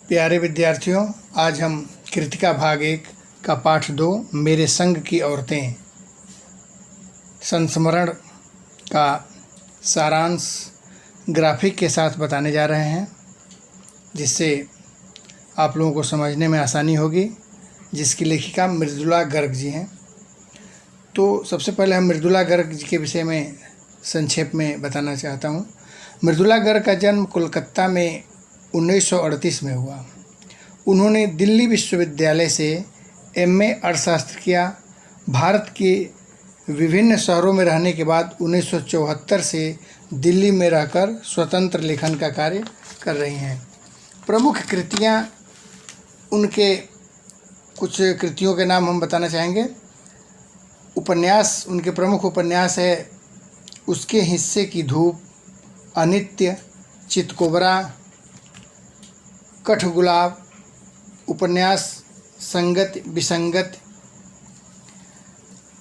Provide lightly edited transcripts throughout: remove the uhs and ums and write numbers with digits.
प्यारे विद्यार्थियों, आज हम कृतिका भाग 1 का पाठ 2 मेरे संग की औरतें संस्मरण का सारांश ग्राफिक के साथ बताने जा रहे हैं, जिससे आप लोगों को समझने में आसानी होगी, जिसकी लेखिका मृदुला गर्ग जी हैं। तो सबसे पहले हम मृदुला गर्ग जी के विषय में संक्षेप में बताना चाहता हूँ। मृदुला गर्ग का जन्म कोलकाता में 1938 में हुआ। उन्होंने दिल्ली विश्वविद्यालय से एमए अर्थशास्त्र किया। भारत के विभिन्न शहरों में रहने के बाद 1974 से दिल्ली में रहकर स्वतंत्र लेखन का कार्य कर रही हैं। प्रमुख कृतियाँ, उनके कुछ कृतियों के नाम हम बताना चाहेंगे। उपन्यास, उनके प्रमुख उपन्यास है उसके हिस्से की धूप, अनित्य, चितकोबरा, कठगुलाब, उपन्यास संगत विसंगत,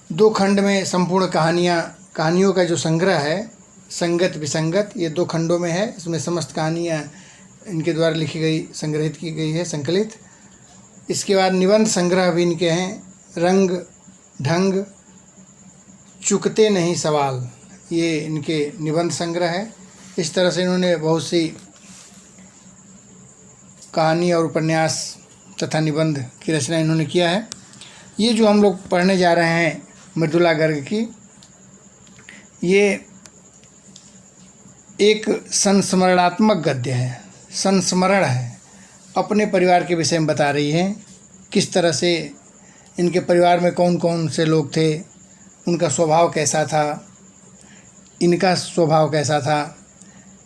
2 खंड में संपूर्ण कहानियों का जो संग्रह है संगत विसंगत, ये 2 खंडों में है। इसमें समस्त कहानियाँ इनके द्वारा लिखी गई, संग्रहित की गई है, संकलित। इसके बाद निबंध संग्रह भी इनके हैं, रंग ढंग, चुकते नहीं सवाल, ये इनके निबंध संग्रह है। इस तरह से इन्होंने बहुत सी कहानी और उपन्यास तथा निबंध की रचना इन्होंने किया है। ये जो हम लोग पढ़ने जा रहे हैं मृदुला गर्ग की, ये एक संस्मरणात्मक गद्य है, संस्मरण है। अपने परिवार के विषय में बता रही है, किस तरह से इनके परिवार में कौन कौन से लोग थे, उनका स्वभाव कैसा था, इनका स्वभाव कैसा था,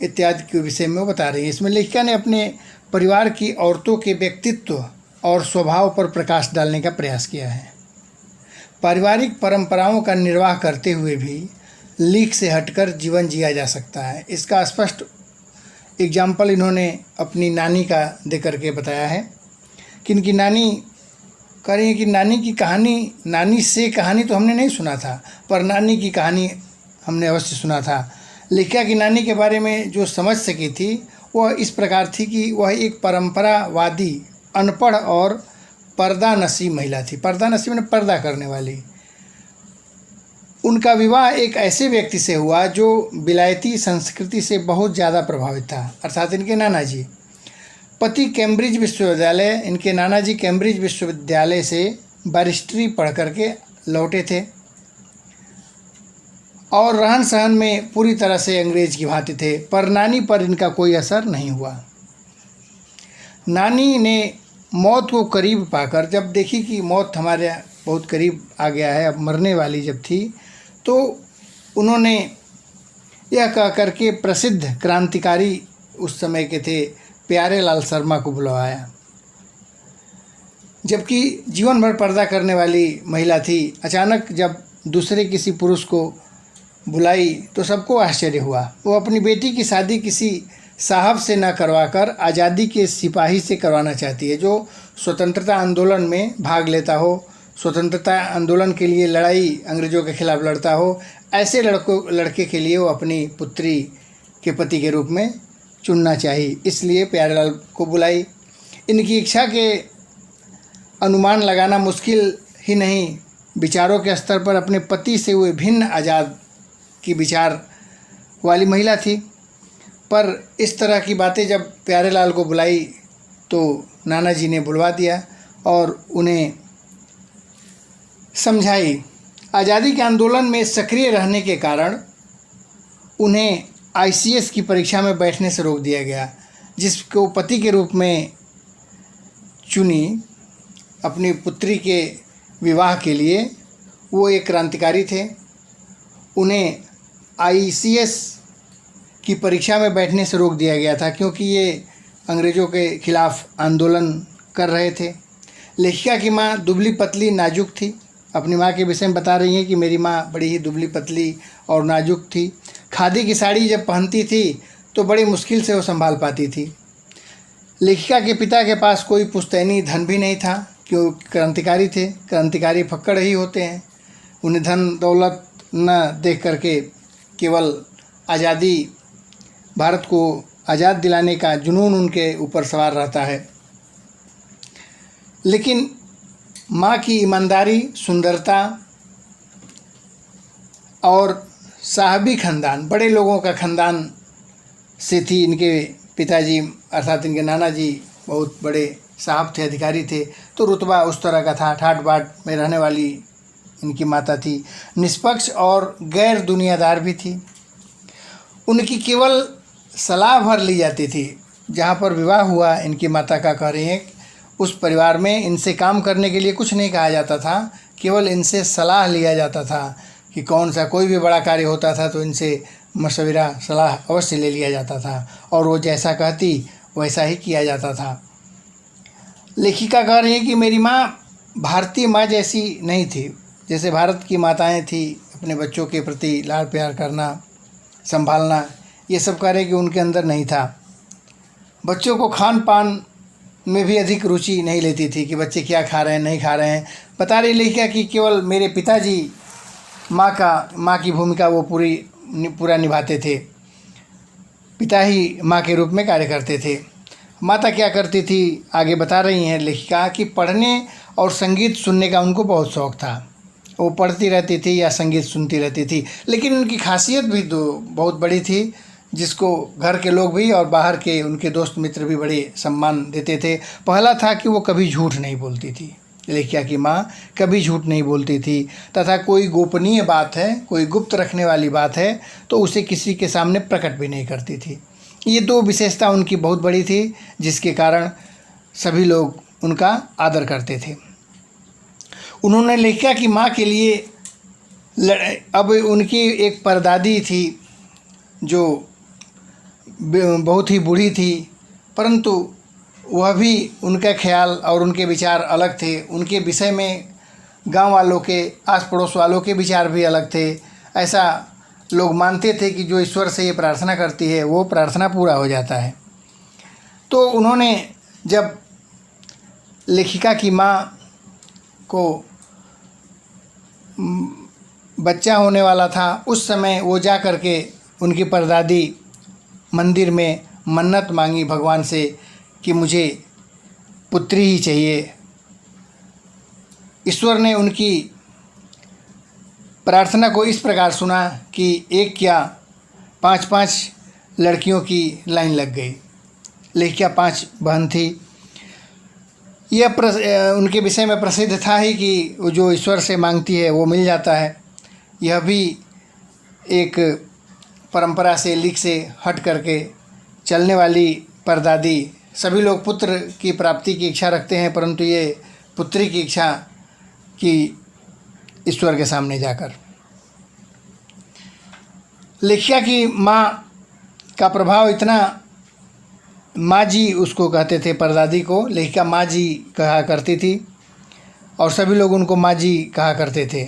इत्यादि के विषय में वो बता रही है। इसमें लेखिका ने अपने परिवार की औरतों के व्यक्तित्व और स्वभाव पर प्रकाश डालने का प्रयास किया है। पारिवारिक परंपराओं का निर्वाह करते हुए भी लीक से हटकर जीवन जिया जा सकता है। इसका स्पष्ट एग्जाम्पल इन्होंने अपनी नानी का दे करके बताया है कि इनकी नानी कह रही है कि नानी की कहानी, नानी से कहानी तो हमने नहीं सुना था, पर नानी की कहानी हमने अवश्य सुना था। लेखिका की नानी के बारे में जो समझ सकी थी वह इस प्रकार थी कि वह एक परंपरावादी, अनपढ़ और पर्दानशी महिला थी। पर्दानशी माने पर्दा करने वाली। उनका विवाह एक ऐसे व्यक्ति से हुआ जो विलायती संस्कृति से बहुत ज़्यादा प्रभावित था, अर्थात इनके नाना जी। पति कैम्ब्रिज विश्वविद्यालय, इनके नाना जी कैम्ब्रिज विश्वविद्यालय से बैरिस्ट्री पढ़ करके लौटे थे और रहन सहन में पूरी तरह से अंग्रेज की भांति थे, पर नानी पर इनका कोई असर नहीं हुआ। नानी ने मौत को करीब पाकर, जब देखी कि मौत हमारे बहुत करीब आ गया है, अब मरने वाली जब थी, तो उन्होंने यह कह करके प्रसिद्ध क्रांतिकारी उस समय के थे प्यारेलाल शर्मा को बुलवाया। जबकि जीवन भर पर्दा करने वाली महिला थी, अचानक जब दूसरे किसी पुरुष को बुलाई तो सबको आश्चर्य हुआ। वो अपनी बेटी की शादी किसी साहब से न करवाकर आज़ादी के सिपाही से करवाना चाहती है, जो स्वतंत्रता आंदोलन में भाग लेता हो, स्वतंत्रता आंदोलन के लिए लड़ाई अंग्रेज़ों के खिलाफ लड़ता हो। ऐसे लड़के के लिए वो अपनी पुत्री के पति के रूप में चुनना चाहिए, इसलिए प्यारेलाल को बुलाई। इनकी इच्छा के अनुमान लगाना मुश्किल ही नहीं, विचारों के स्तर पर अपने पति से वो भिन्न आज़ाद की विचार वाली महिला थी। पर इस तरह की बातें जब प्यारेलाल को बुलाई तो नाना जी ने बुलवा दिया और उन्हें समझाई। आज़ादी के आंदोलन में सक्रिय रहने के कारण उन्हें आईसीएस की परीक्षा में बैठने से रोक दिया गया, जिसको पति के रूप में चुनी अपनी पुत्री के विवाह के लिए। वो एक क्रांतिकारी थे, उन्हें आईसीएस की परीक्षा में बैठने से रोक दिया गया था क्योंकि ये अंग्रेज़ों के खिलाफ आंदोलन कर रहे थे। लेखिका की माँ दुबली पतली नाजुक थी। अपनी माँ के विषय में बता रही हैं कि मेरी माँ बड़ी ही दुबली पतली और नाजुक थी। खादी की साड़ी जब पहनती थी तो बड़ी मुश्किल से वो संभाल पाती थी। लेखिका के पिता के पास कोई पुश्तैनी धन भी नहीं था, क्योंकि क्रांतिकारी थे। क्रांतिकारी फक्कड़ ही होते हैं, उन्हें धन दौलत न देख करके केवल आज़ादी, भारत को आज़ाद दिलाने का जुनून उनके ऊपर सवार रहता है। लेकिन माँ की ईमानदारी, सुंदरता और साहबी खानदान, बड़े लोगों का खानदान से थी। इनके पिताजी अर्थात इनके नाना जी बहुत बड़े साहब थे, अधिकारी थे, तो रुतबा उस तरह का था। ठाट बाट में रहने वाली इनकी माता थी। निष्पक्ष और गैर दुनियादार भी थी। उनकी केवल सलाह भर ली जाती थी। जहाँ पर विवाह हुआ इनकी माता का, कह रही हैं, उस परिवार में इनसे काम करने के लिए कुछ नहीं कहा जाता था, केवल इनसे सलाह लिया जाता था कि कौन सा कोई भी बड़ा कार्य होता था तो इनसे मशवरा सलाह अवश्य ले लिया जाता था और वो जैसा कहती वैसा ही किया जाता था। लेखिका कह रही है कि मेरी माँ भारतीय माँ जैसी नहीं थी। जैसे भारत की माताएं थी, अपने बच्चों के प्रति लाड प्यार करना, संभालना, ये सब कह रहे कि उनके अंदर नहीं था। बच्चों को खान पान में भी अधिक रुचि नहीं लेती थी कि बच्चे क्या खा रहे हैं, नहीं खा रहे हैं। बता रही लेखिका कि केवल मेरे पिताजी माँ की भूमिका वो पूरा निभाते थे। पिता ही माँ के रूप में कार्य करते थे। माता क्या करती थी, आगे बता रही हैं लेखिका कि पढ़ने और संगीत सुनने का उनको बहुत शौक़ था। वो पढ़ती रहती थी या संगीत सुनती रहती थी। लेकिन उनकी खासियत भी बहुत बड़ी थी, जिसको घर के लोग भी और बाहर के उनके दोस्त मित्र भी बड़े सम्मान देते थे। पहला था कि वो कभी झूठ नहीं बोलती थी। लेखिका की माँ कभी झूठ नहीं बोलती थी, तथा कोई गोपनीय बात है, कोई गुप्त रखने वाली बात है तो उसे किसी के सामने प्रकट भी नहीं करती थी। ये दो विशेषता उनकी बहुत बड़ी थी, जिसके कारण सभी लोग उनका आदर करते थे। उन्होंने लेखिका की माँ के लिए अब उनकी एक परदादी थी जो बहुत ही बूढ़ी थी, परंतु वह भी उनका ख्याल और उनके विचार अलग थे। उनके विषय में गांव वालों के, आस पड़ोस वालों के विचार भी अलग थे। ऐसा लोग मानते थे कि जो ईश्वर से ये प्रार्थना करती है वो प्रार्थना पूरा हो जाता है। तो उन्होंने जब लेखिका की माँ को बच्चा होने वाला था, उस समय वो जा कर के उनकी परदादी मंदिर में मन्नत मांगी भगवान से कि मुझे पुत्री ही चाहिए। ईश्वर ने उनकी प्रार्थना को इस प्रकार सुना कि एक क्या 5-5 लड़कियों की लाइन लग गई। लेखिका 5 बहन थी। यह उनके विषय में प्रसिद्ध था ही कि वो जो ईश्वर से मांगती है वो मिल जाता है। यह भी एक परंपरा से, लीक से हट करके चलने वाली परदादी। सभी लोग पुत्र की प्राप्ति की इच्छा रखते हैं, परंतु ये पुत्री की इच्छा की ईश्वर के सामने जाकर। लेखिका की माँ का प्रभाव इतना, माँ जी उसको कहते थे, परदादी को लेखिका माँ जी कहा करती थी और सभी लोग उनको माँ जी कहा करते थे।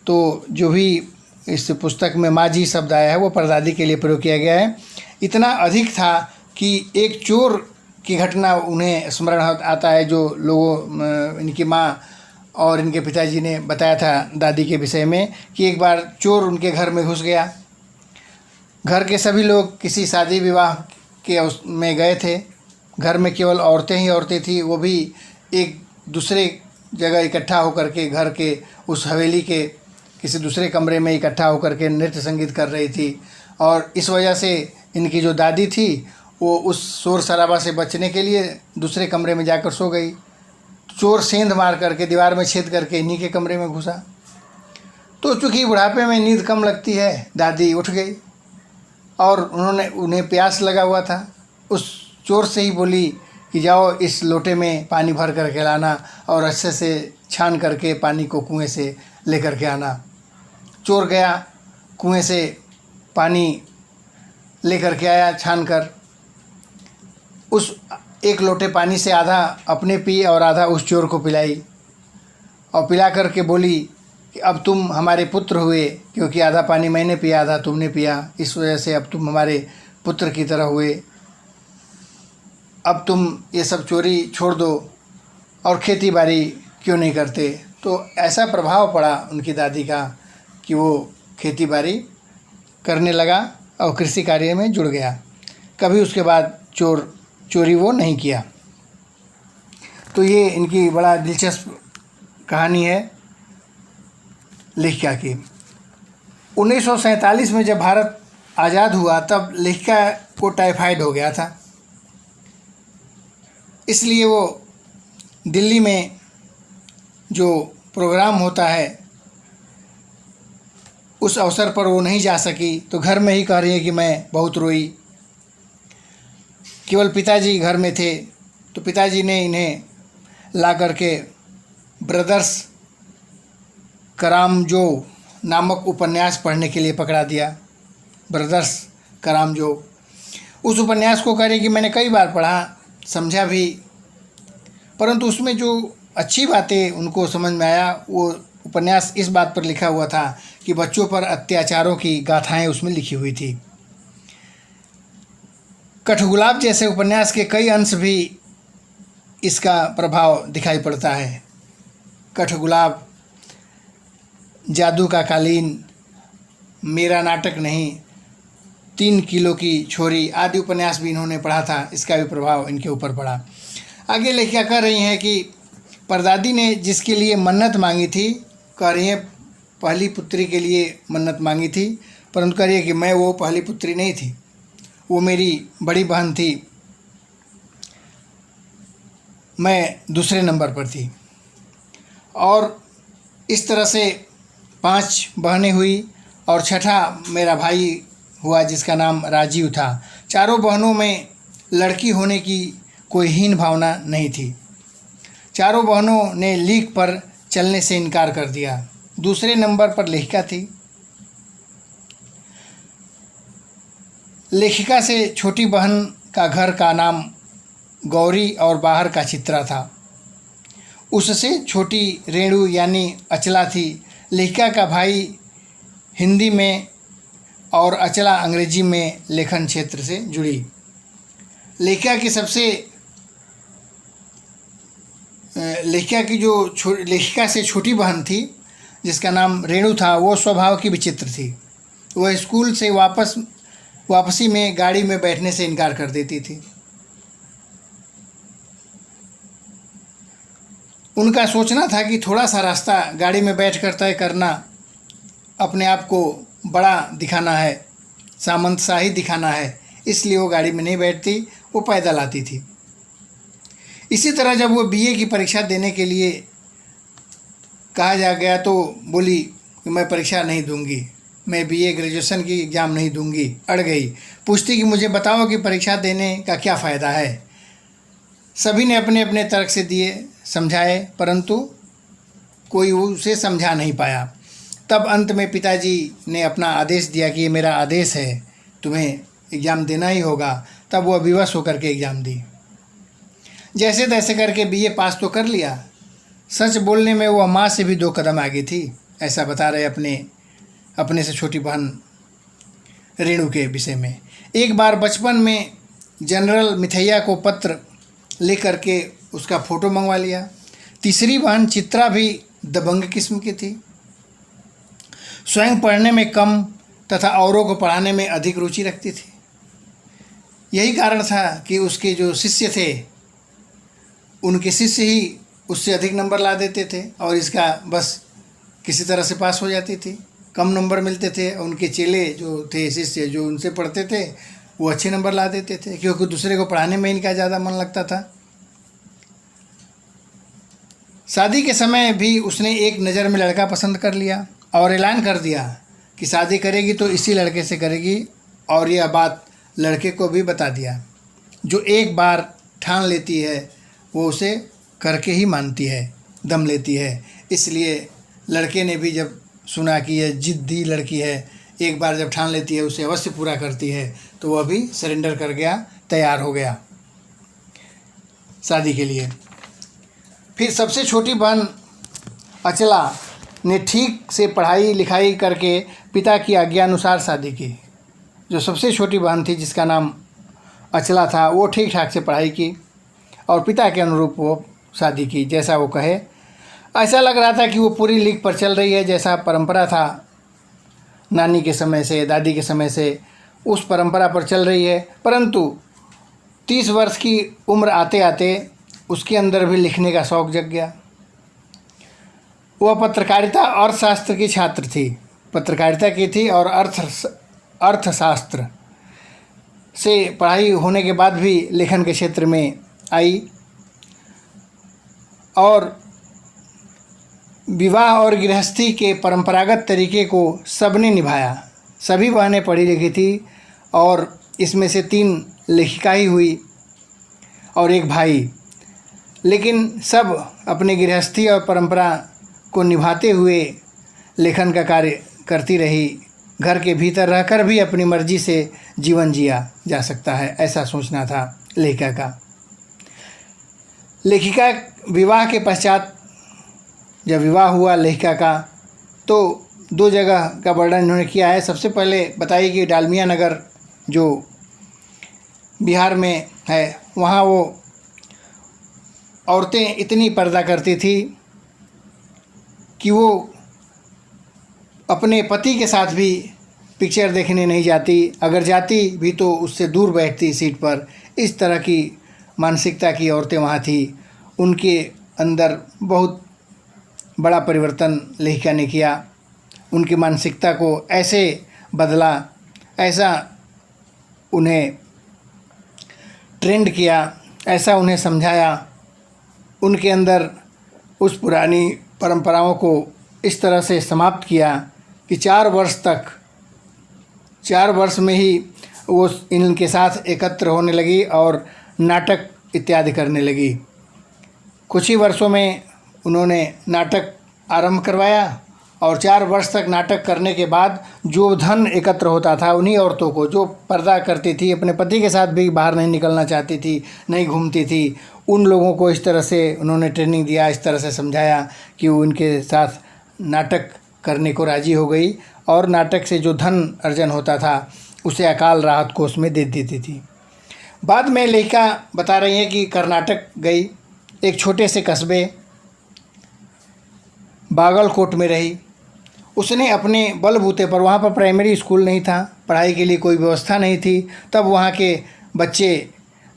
तो जो भी इस पुस्तक में माँ जी शब्द आया है वो परदादी के लिए प्रयोग किया गया है। इतना अधिक था कि एक चोर की घटना उन्हें स्मरण आता है, जो लोगों इनकी माँ और इनके पिताजी ने बताया था दादी के विषय में कि एक बार चोर उनके घर में घुस गया। घर के सभी लोग किसी शादी विवाह के में गए थे। घर में केवल औरतें ही औरतें थी, वो भी एक दूसरे जगह इकट्ठा होकर के घर के उस हवेली के किसी दूसरे कमरे में इकट्ठा होकर के नृत्य संगीत कर रही थी। और इस वजह से इनकी जो दादी थी वो उस शोर शराबा से बचने के लिए दूसरे कमरे में जाकर सो गई। चोर सेंध मार करके दीवार में छेद करके इन्हीं के कमरे में घुसा। तो चूँकि बुढ़ापे में नींद कम लगती है, दादी उठ गई और उन्हें प्यास लगा हुआ था। उस चोर से ही बोली कि जाओ इस लोटे में पानी भर करके लाना और अच्छे से छान करके पानी को कुएं से लेकर के आना। चोर गया, कुएं से पानी लेकर के आया छान कर। उस एक लोटे पानी से आधा अपने पी और आधा उस चोर को पिलाई और पिला करके बोली कि अब तुम हमारे पुत्र हुए, क्योंकि आधा पानी मैंने पिया आधा तुमने पिया, इस वजह से अब तुम हमारे पुत्र की तरह हुए। अब तुम ये सब चोरी छोड़ दो और खेती बाड़ी क्यों नहीं करते। तो ऐसा प्रभाव पड़ा उनकी दादी का कि वो खेती बाड़ी करने लगा और कृषि कार्य में जुड़ गया। कभी उसके बाद चोरी वो नहीं किया। तो ये इनकी बड़ा दिलचस्प कहानी है लेखिका की। 1947 में जब भारत आज़ाद हुआ तब लेखिका को टाइफाइड हो गया था, इसलिए वो दिल्ली में जो प्रोग्राम होता है उस अवसर पर वो नहीं जा सकी। तो घर में ही कह रही है कि मैं बहुत रोई। केवल पिताजी घर में थे, तो पिताजी ने इन्हें ला करके ब्रदर्स करामजो नामक उपन्यास पढ़ने के लिए पकड़ा दिया। ब्रदर्स करामजो, उस उपन्यास को कह रही कि मैंने कई बार पढ़ा, समझा भी, परंतु उसमें जो अच्छी बातें उनको समझ में आया, वो उपन्यास इस बात पर लिखा हुआ था कि बच्चों पर अत्याचारों की गाथाएं उसमें लिखी हुई थी। कठगुलाब जैसे उपन्यास के कई अंश भी इसका प्रभाव दिखाई पड़ता है। कठगुलाब, जादू का कालीन, मेरा नाटक नहीं, 3 किलो की छोरी आदि उपन्यास भी इन्होंने पढ़ा था, इसका भी प्रभाव इनके ऊपर पड़ा। आगे लेखिका कह रही हैं कि परदादी ने जिसके लिए मन्नत मांगी थी, कह रही हैं पहली पुत्री के लिए मन्नत मांगी थी, परंतु कह रही है कि मैं वो पहली पुत्री नहीं थी, वो मेरी बड़ी बहन थी, मैं दूसरे नंबर पर थी। और इस तरह से 5 बहनें हुई और छठा मेरा भाई हुआ जिसका नाम राजीव था। चारों बहनों में लड़की होने की कोई हीन भावना नहीं थी। चारों बहनों ने लीक पर चलने से इनकार कर दिया। दूसरे नंबर पर लेखिका थी। लेखिका से छोटी बहन का घर का नाम गौरी और बाहर का चित्रा था। उससे छोटी रेणु यानी अचला थी। लेखिका का भाई हिंदी में और अचला अंग्रेजी में लेखन क्षेत्र से जुड़ी। लेखिका की जो लेखिका से छोटी बहन थी जिसका नाम रेणु था, वो स्वभाव की विचित्र थी। वह स्कूल से वापसी में गाड़ी में बैठने से इनकार कर देती थी। उनका सोचना था कि थोड़ा सा रास्ता गाड़ी में बैठ कर तय करना अपने आप को बड़ा दिखाना है, सामंतशाही दिखाना है, इसलिए वो गाड़ी में नहीं बैठती, वो पैदल आती थी। इसी तरह जब वो बीए की परीक्षा देने के लिए कहा जा गया तो बोली कि मैं परीक्षा नहीं दूंगी, मैं बीए ग्रेजुएशन की एग्ज़ाम नहीं दूंगी। अड़ गई। पूछती कि मुझे बताओ कि परीक्षा देने का क्या फ़ायदा है। सभी ने अपने अपने तर्क से दिए, समझाए, परंतु कोई उसे समझा नहीं पाया। तब अंत में पिताजी ने अपना आदेश दिया कि ये मेरा आदेश है, तुम्हें एग्ज़ाम देना ही होगा। तब वह विवश होकर के एग्ज़ाम दी। जैसे तैसे करके बीए पास तो कर लिया। सच बोलने में वह माँ से भी 2 कदम आगे थी, ऐसा बता रहे अपने से छोटी बहन रेणु के विषय में। एक बार बचपन में जनरल मिथैया को पत्र लेकर के उसका फ़ोटो मंगवा लिया। तीसरी बहन चित्रा भी दबंग किस्म की थी। स्वयं पढ़ने में कम तथा औरों को पढ़ाने में अधिक रुचि रखती थी। यही कारण था कि उसके जो शिष्य थे, उनके शिष्य ही उससे अधिक नंबर ला देते थे और इसका बस किसी तरह से पास हो जाती थी। कम नंबर मिलते थे। उनके चेले जो थे, शिष्य जो उनसे पढ़ते थे, वो अच्छे नंबर ला देते थे, क्योंकि दूसरे को पढ़ाने में इनका ज़्यादा मन लगता था। शादी के समय भी उसने एक नज़र में लड़का पसंद कर लिया और ऐलान कर दिया कि शादी करेगी तो इसी लड़के से करेगी, और यह बात लड़के को भी बता दिया। जो एक बार ठान लेती है वो उसे करके ही मानती है, दम लेती है। इसलिए लड़के ने भी जब सुना कि यह जिद्दी लड़की है, एक बार जब ठान लेती है उसे अवश्य पूरा करती है, तो वह भी सरेंडर कर गया, तैयार हो गया शादी के लिए। फिर सबसे छोटी बहन अचला ने ठीक से पढ़ाई लिखाई करके पिता की आज्ञा अनुसार शादी की। जो सबसे छोटी बहन थी जिसका नाम अचला था, वो ठीक ठाक से पढ़ाई की और पिता के अनुरूप वो शादी की, जैसा वो कहे। ऐसा लग रहा था कि वो पूरी लीक पर चल रही है, जैसा परंपरा था नानी के समय से, दादी के समय से, उस परंपरा पर चल रही है। परंतु 30 वर्ष की उम्र आते आते उसके अंदर भी लिखने का शौक़ जग गया। वह पत्रकारिता और शास्त्र की छात्र थी, पत्रकारिता की थी और अर्थशास्त्र से पढ़ाई होने के बाद भी लेखन के क्षेत्र में आई। और विवाह और गृहस्थी के परंपरागत तरीके को सबने निभाया। सभी बहनें पढ़ी लिखी थी और इसमें से 3 लेखिका ही हुई और एक भाई, लेकिन सब अपने गृहस्थी और परंपरा को निभाते हुए लेखन का कार्य करती रही। घर के भीतर रहकर भी अपनी मर्जी से जीवन जिया जा सकता है, ऐसा सोचना था लेखिका का। लेखिका विवाह के पश्चात जब विवाह हुआ लेखिका का, तो 2 जगह का वर्णन इन्होंने किया है। सबसे पहले बताइए कि डालमिया नगर जो बिहार में है, वहाँ वो औरतें इतनी पर्दा करती थी कि वो अपने पति के साथ भी पिक्चर देखने नहीं जाती, अगर जाती भी तो उससे दूर बैठती सीट पर। इस तरह की मानसिकता की औरतें वहाँ थी। उनके अंदर बहुत बड़ा परिवर्तन लेखिका ने किया। उनकी मानसिकता को ऐसे बदला, ऐसा उन्हें ट्रेंड किया, ऐसा उन्हें समझाया, उनके अंदर उस पुरानी परंपराओं को इस तरह से समाप्त किया कि 4 वर्ष में ही वो इनके साथ एकत्र होने लगी और नाटक इत्यादि करने लगी। कुछ ही वर्षों में उन्होंने नाटक आरंभ करवाया और 4 वर्ष तक नाटक करने के बाद जो धन एकत्र होता था, उन्हीं औरतों को जो पर्दा करती थी, अपने पति के साथ भी बाहर नहीं निकलना चाहती थी, नहीं घूमती थी, उन लोगों को इस तरह से उन्होंने ट्रेनिंग दिया, इस तरह से समझाया कि वो उनके साथ नाटक करने को राज़ी हो गई और नाटक से जो धन अर्जन होता था उसे अकाल राहत कोष में दे देती थी। बाद में लेखिका बता रही है कि कर्नाटक गई, एक छोटे से कस्बे बागलकोट में रही। उसने अपने बलबूते पर, वहाँ पर प्राइमरी स्कूल नहीं था, पढ़ाई के लिए कोई व्यवस्था नहीं थी, तब वहाँ के बच्चे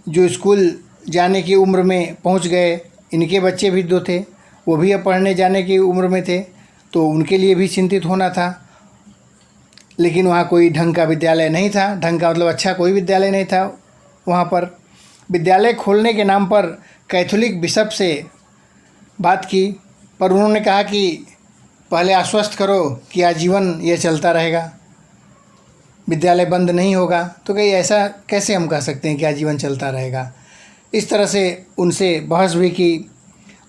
जो स्कूल जाने की उम्र में पहुँच गए, इनके बच्चे भी 2 थे, वो भी अब पढ़ने जाने की उम्र में थे, तो उनके लिए भी चिंतित होना था। लेकिन वहाँ कोई ढंग का विद्यालय नहीं था, ढंग का मतलब अच्छा कोई विद्यालय नहीं था। वहाँ पर विद्यालय खोलने के नाम पर कैथोलिक बिशप से बात की, पर उन्होंने कहा कि पहले आश्वस्त करो कि आजीवन ये चलता रहेगा, विद्यालय बंद नहीं होगा। तो कहीं ऐसा कैसे हम कह सकते हैं कि आजीवन चलता रहेगा। इस तरह से उनसे बहस भी की।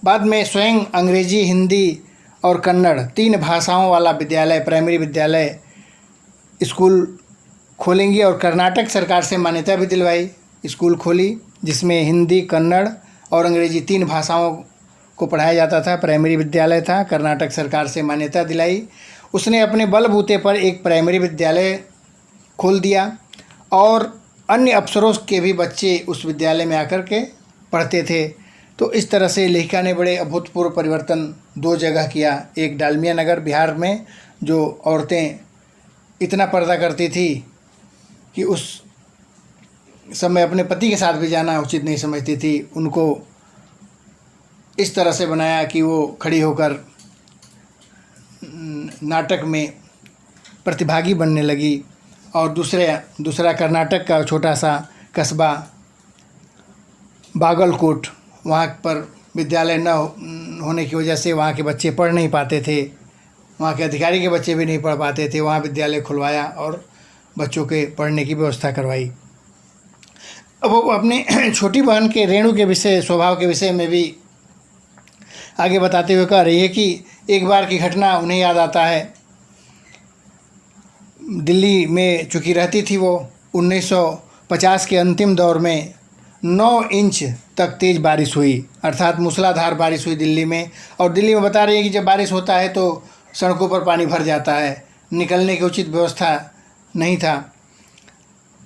बाद में स्वयं अंग्रेजी, हिंदी और कन्नड़ 3 भाषाओं वाला विद्यालय, प्राइमरी विद्यालय स्कूल खोलेंगी और कर्नाटक सरकार से मान्यता भी दिलवाई। स्कूल खोली जिसमें हिंदी, कन्नड़ और अंग्रेजी 3 भाषाओं को पढ़ाया जाता था, प्राइमरी विद्यालय था। कर्नाटक सरकार से मान्यता दिलाई। उसने अपने बलबूते पर एक प्राइमरी विद्यालय खोल दिया और अन्य अफसरों के भी बच्चे उस विद्यालय में आकर के पढ़ते थे। तो इस तरह से लेखिका ने बड़े अभूतपूर्व परिवर्तन 2 जगह किया। एक डालमिया नगर बिहार में, जो औरतें इतना पर्दा करती थी कि उस समय अपने पति के साथ भी जाना उचित नहीं समझती थी, उनको इस तरह से बनाया कि वो खड़ी होकर नाटक में प्रतिभागी बनने लगी। और दूसरा कर्नाटक का छोटा सा कस्बा बागलकोट, वहाँ पर विद्यालय न होने की वजह से वहाँ के बच्चे पढ़ नहीं पाते थे, वहाँ के अधिकारी के बच्चे भी नहीं पढ़ पाते थे। वहाँ विद्यालय खुलवाया और बच्चों के पढ़ने की व्यवस्था करवाई। अब वो अपने छोटी बहन के रेणु के विषय, स्वभाव के विषय में भी आगे बताते हुए कह रही है कि एक बार की घटना उन्हें याद आता है। दिल्ली में चूँकि रहती थी वो, 1950 के अंतिम दौर में 9 इंच तक तेज़ बारिश हुई, अर्थात मूसलाधार बारिश हुई दिल्ली में। और दिल्ली में बता रही है कि जब बारिश होता है तो सड़कों पर पानी भर जाता है, निकलने की उचित व्यवस्था नहीं था।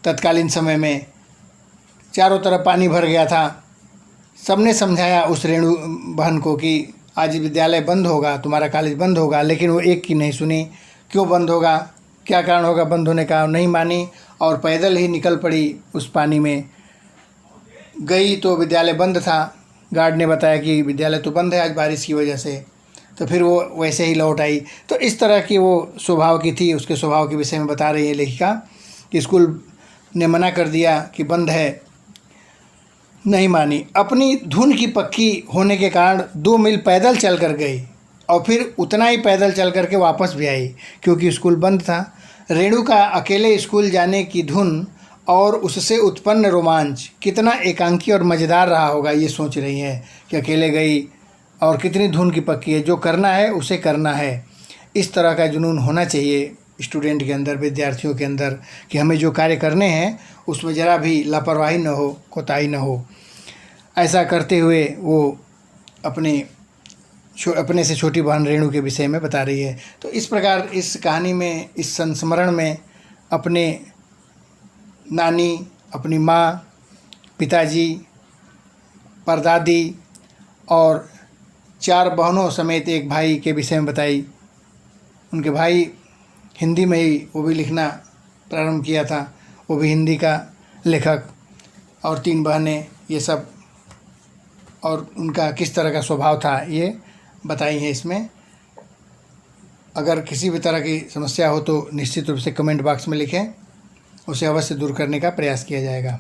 तत्कालीन समय में चारों तरफ पानी भर गया था। सबने समझाया उस रेणु बहन को कि आज विद्यालय बंद होगा, तुम्हारा कॉलेज बंद होगा, लेकिन वो एक की नहीं सुनी। क्यों बंद होगा, क्या कारण होगा बंद होने का, नहीं मानी और पैदल ही निकल पड़ी उस पानी में। गई तो विद्यालय बंद था, गार्ड ने बताया कि विद्यालय तो बंद है आज बारिश की वजह से, तो फिर वो वैसे ही लौट आई। तो इस तरह की वो स्वभाव की थी। उसके स्वभाव के विषय में बता रही है लेखिका कि स्कूल ने मना कर दिया कि बंद है, नहीं मानी। अपनी धुन की पक्की होने के कारण 2 मील पैदल चल कर गई और फिर उतना ही पैदल चल कर के वापस भी आई क्योंकि स्कूल बंद था। रेणु का अकेले स्कूल जाने की धुन और उससे उत्पन्न रोमांच कितना एकांकी और मज़ेदार रहा होगा, ये सोच रही है कि अकेले गई और कितनी धुन की पक्की है, जो करना है उसे करना है। इस तरह का जुनून होना चाहिए स्टूडेंट के अंदर, विद्यार्थियों के अंदर, कि हमें जो कार्य करने हैं उसमें ज़रा भी लापरवाही न हो, कोताही न हो। ऐसा करते हुए वो अपने से छोटी बहन रेणु के विषय में बता रही है। तो इस प्रकार इस कहानी में, इस संस्मरण में अपने नानी, अपनी माँ, पिताजी, परदादी और 4 बहनों समेत एक भाई के विषय में बताई। उनके भाई हिंदी में ही वो भी लिखना प्रारंभ किया था, वो भी हिंदी का लेखक, और 3 बहनें, ये सब, और उनका किस तरह का स्वभाव था ये बताई है इसमें। अगर किसी भी तरह की समस्या हो तो निश्चित रूप से कमेंट बॉक्स में लिखें, उसे अवश्य दूर करने का प्रयास किया जाएगा।